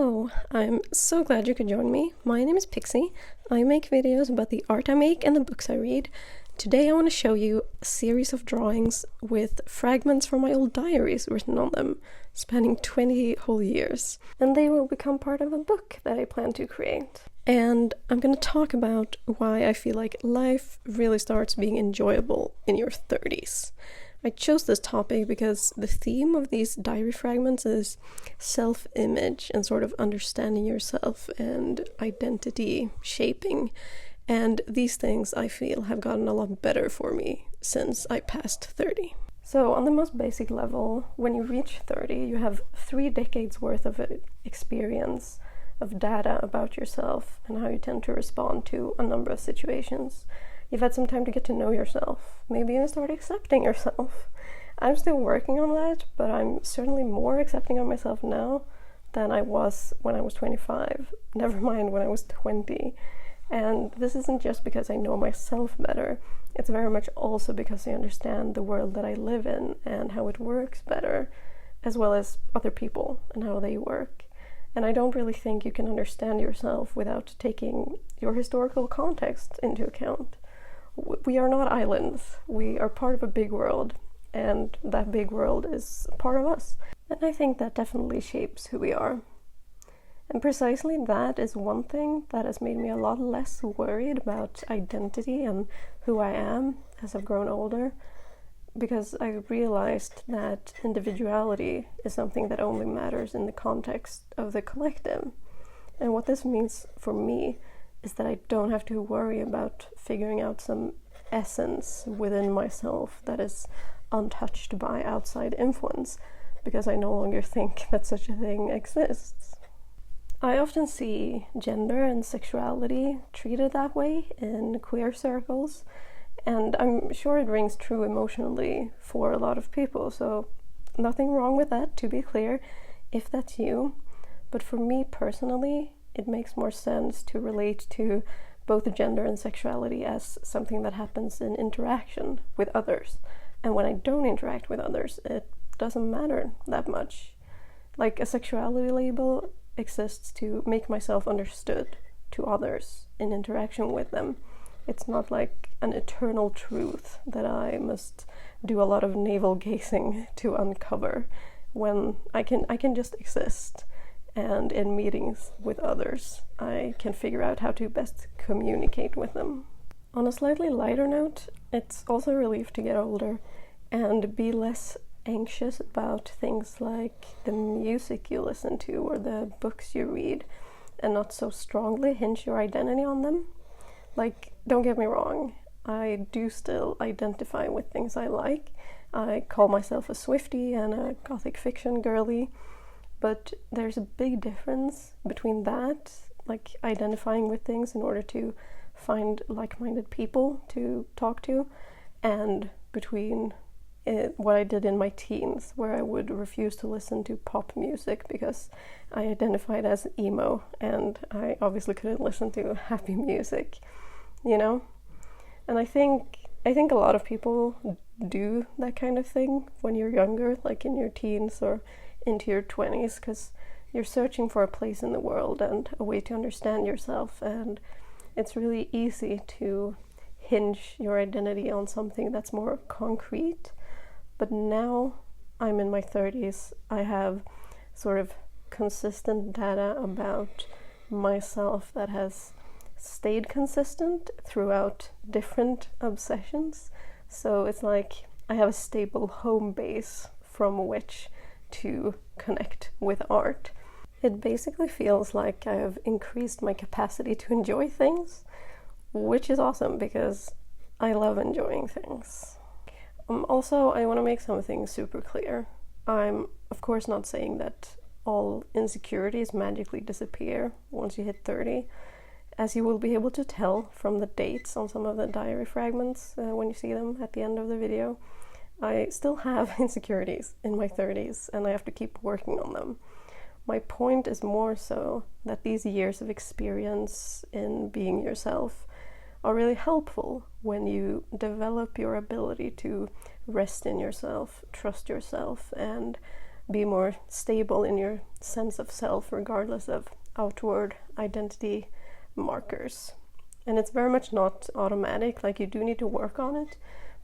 Hello, I'm so glad you could join me. My name is Pixie. I make videos about the art I make and the books I read. Today I want to show you a series of drawings with fragments from my old diaries written on them, spanning 20 whole years. And they will become part of a book that I plan to create. And I'm going to talk about why I feel like life really starts being enjoyable in your 30s. I chose this topic because the theme of these diary fragments is self-image and sort of understanding yourself and identity shaping. And these things I feel have gotten a lot better for me since I passed 30. So on the most basic level, when you reach 30, you have 3 decades worth of experience of data about yourself and how you tend to respond to a number of situations. You've had some time to get to know yourself, maybe even start accepting yourself. I'm still working on that, but I'm certainly more accepting of myself now than I was when I was 25, never mind when I was 20. And this isn't just because I know myself better, it's very much also because I understand the world that I live in and how it works better, as well as other people and how they work. And I don't really think you can understand yourself without taking your historical context into account. We are not islands, we are part of a big world, and that big world is part of us. And I think that definitely shapes who we are. And precisely that is one thing that has made me a lot less worried about identity and who I am as I've grown older, because I realized that individuality is something that only matters in the context of the collective. And what this means for me is that I don't have to worry about figuring out some essence within myself that is untouched by outside influence, because I no longer think that such a thing exists. I often see gender and sexuality treated that way in queer circles, and I'm sure it rings true emotionally for a lot of people, so nothing wrong with that, to be clear, if that's you. But for me personally, it makes more sense to relate to both gender and sexuality as something that happens in interaction with others. And when I don't interact with others, it doesn't matter that much. Like, a sexuality label exists to make myself understood to others in interaction with them. It's not like an eternal truth that I must do a lot of navel gazing to uncover, when I can just exist. And in meetings with others, I can figure out how to best communicate with them. On a slightly lighter note, it's also a relief to get older and be less anxious about things like the music you listen to or the books you read, and not so strongly hinge your identity on them. Like, don't get me wrong, I do still identify with things I like. I call myself a Swiftie and a gothic fiction girly. But there's a big difference between that, like identifying with things in order to find like-minded people to talk to, and between what I did in my teens, where I would refuse to listen to pop music because I identified as emo, and I obviously couldn't listen to happy music, you know? And I think a lot of people do that kind of thing when you're younger, like in your teens or into your 20s, because you're searching for a place in the world and a way to understand yourself, and it's really easy to hinge your identity on something that's more concrete. But now I'm in my 30s, I have sort of consistent data about myself that has stayed consistent throughout different obsessions. So it's like I have a stable home base from which to connect with art. It basically feels like I have increased my capacity to enjoy things, which is awesome because I love enjoying things. Also, I want to make something super clear. I'm of course not saying that all insecurities magically disappear once you hit 30, as you will be able to tell from the dates on some of the diary fragments when you see them at the end of the video. I still have insecurities in my 30s, and I have to keep working on them. My point is more so that these years of experience in being yourself are really helpful when you develop your ability to rest in yourself, trust yourself, and be more stable in your sense of self regardless of outward identity markers. And it's very much not automatic, like you do need to work on it,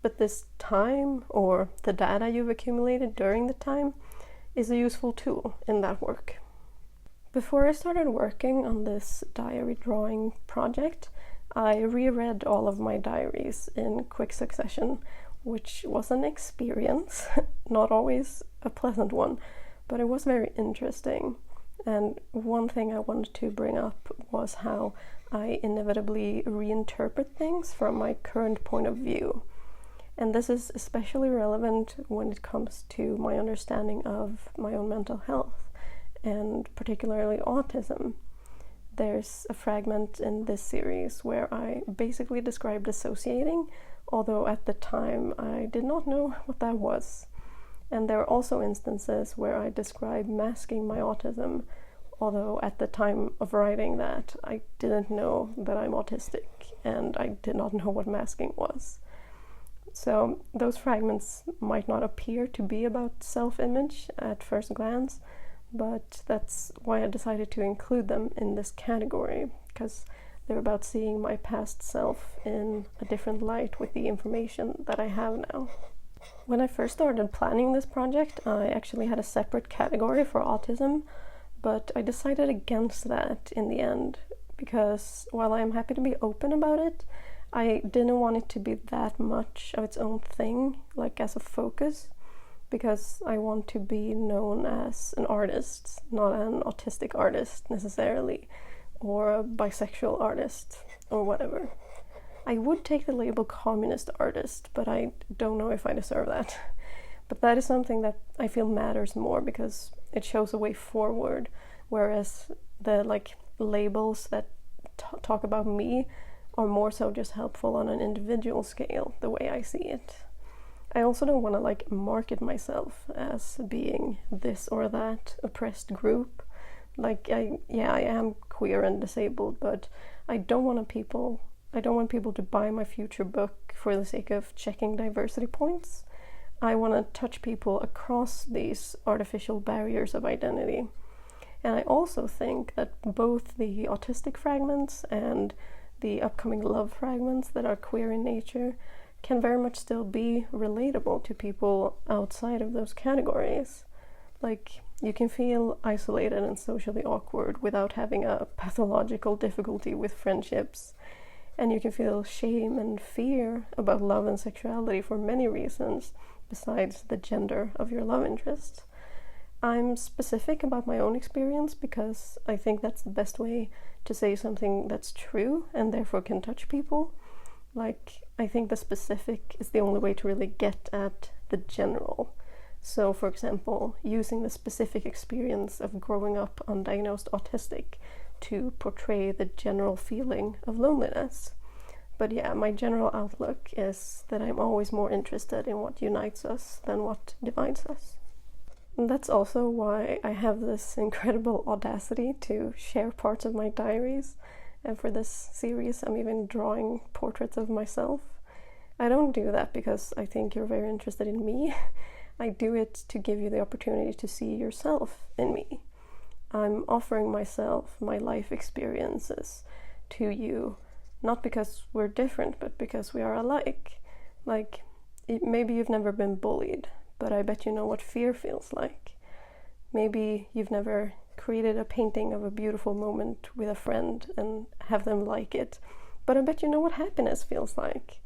but this time or the data you've accumulated during the time is a useful tool in that work. Before I started working on this diary drawing project, I reread all of my diaries in quick succession, which was an experience, not always a pleasant one, but it was very interesting. And one thing I wanted to bring up was how I inevitably reinterpret things from my current point of view. And this is especially relevant when it comes to my understanding of my own mental health, and particularly autism. There's a fragment in this series where I basically describe dissociating, although at the time I did not know what that was. And there are also instances where I describe masking my autism, although at the time of writing that I didn't know that I'm autistic and I did not know what masking was. So those fragments might not appear to be about self-image at first glance, but that's why I decided to include them in this category, because they're about seeing my past self in a different light with the information that I have now. When I first started planning this project, I actually had a separate category for autism, but I decided against that in the end, because while I'm happy to be open about it, I didn't want it to be that much of its own thing, like as a focus, because I want to be known as an artist, not an autistic artist necessarily, or a bisexual artist, or whatever. I would take the label communist artist, but I don't know if I deserve that. But that is something that I feel matters more because it shows a way forward, whereas the labels that talk about me are more so just helpful on an individual scale, the way I see it. I also don't want to market myself as being this or that oppressed group. I am queer and disabled, but I don't want people to buy my future book for the sake of checking diversity points. I want to touch people across these artificial barriers of identity. And I also think that both the autistic fragments and the upcoming love fragments that are queer in nature can very much still be relatable to people outside of those categories. You can feel isolated and socially awkward without having a pathological difficulty with friendships. And you can feel shame and fear about love and sexuality for many reasons besides the gender of your love interest. I'm specific about my own experience because I think that's the best way to say something that's true and therefore can touch people. I think the specific is the only way to really get at the general. So, for example, using the specific experience of growing up undiagnosed autistic to portray the general feeling of loneliness. But yeah, my general outlook is that I'm always more interested in what unites us than what divides us. And that's also why I have this incredible audacity to share parts of my diaries, and for this series I'm even drawing portraits of myself. I don't do that because I think you're very interested in me. I do it to give you the opportunity to see yourself in me. I'm offering myself, my life experiences to you, not because we're different, but because we are alike. Maybe you've never been bullied, but I bet you know what fear feels like. Maybe you've never created a painting of a beautiful moment with a friend and have them like it, but I bet you know what happiness feels like,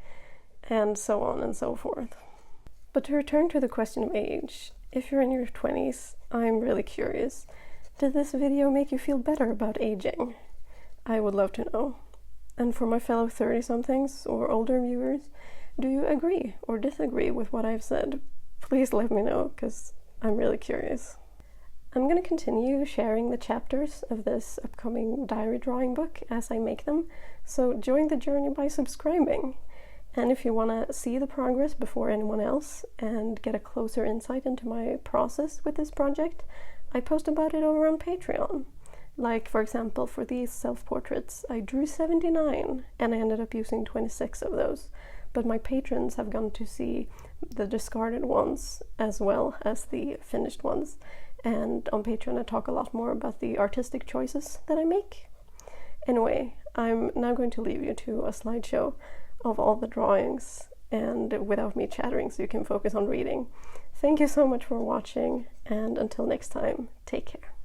and so on and so forth. But to return to the question of age, if you're in your 20s, I'm really curious. Did this video make you feel better about aging? I would love to know. And for my fellow 30-somethings or older viewers, do you agree or disagree with what I've said? Please let me know, because I'm really curious. I'm going to continue sharing the chapters of this upcoming diary drawing book as I make them, so join the journey by subscribing. And if you want to see the progress before anyone else and get a closer insight into my process with this project, I post about it over on Patreon. For example, for these self-portraits, I drew 79 and I ended up using 26 of those. But my patrons have gone to see the discarded ones as well as the finished ones. And on Patreon I talk a lot more about the artistic choices that I make. Anyway, I'm now going to leave you to a slideshow of all the drawings and without me chattering so you can focus on reading. Thank you so much for watching, and until next time, take care.